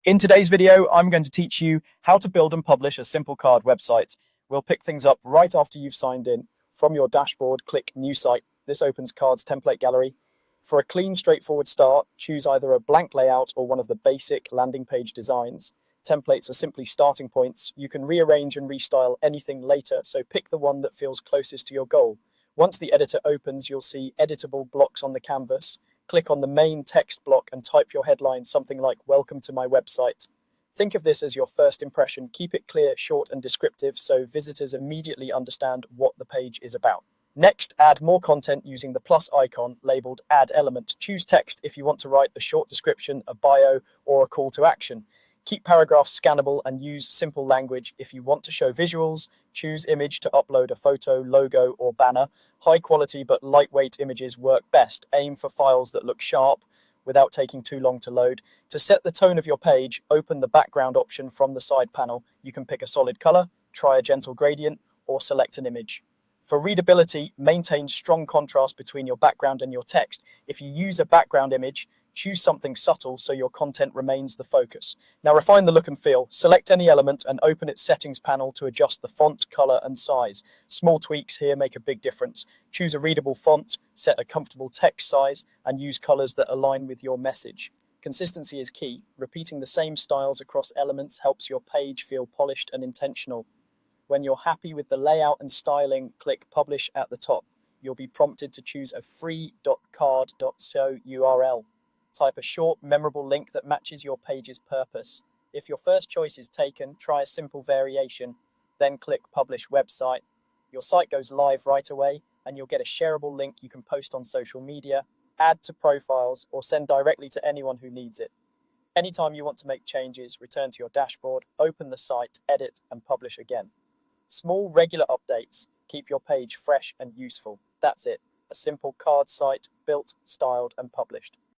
In today's video, I'm going to teach you how to build and publish a simple card website. We'll pick things up right after you've signed in. From your dashboard, click New Site. This opens Cards Template Gallery. For a clean, straightforward start, choose either a blank layout or one of the basic landing page designs. Templates are simply starting points. You can rearrange and restyle anything later, so pick the one that feels closest to your goal. Once the editor opens, you'll see editable blocks on the canvas. Click on the main text block and type your headline, something like "Welcome to my website." Think of this as your first impression. Keep it clear, short, and descriptive so visitors immediately understand what the page is about. Next, add more content using the plus icon labeled Add Element. Choose text if you want to write a short description, a bio, or a call to action. Keep paragraphs scannable and use simple language. If you want to show visuals, choose image to upload a photo, logo, or banner. High quality but lightweight images work best. Aim for files that look sharp without taking too long to load. To set the tone of your page, open the background option from the side panel. You can pick a solid color, try a gentle gradient, or select an image. For readability, maintain strong contrast between your background and your text. If you use a background image, choose something subtle so your content remains the focus. Now refine the look and feel. Select any element and open its settings panel to adjust the font, color, and size. Small tweaks here make a big difference. Choose a readable font, set a comfortable text size, and use colors that align with your message. Consistency is key. Repeating the same styles across elements helps your page feel polished and intentional. When you're happy with the layout and styling, click Publish at the top. You'll be prompted to choose a free.card.so URL. Type a short, memorable link that matches your page's purpose. If your first choice is taken, try a simple variation, then click Publish Website. Your site goes live right away, and you'll get a shareable link you can post on social media, add to profiles, or send directly to anyone who needs it. Anytime you want to make changes, return to your dashboard, open the site, edit, and publish again. Small, regular updates keep your page fresh and useful. That's it. A simple card site built, styled, and published.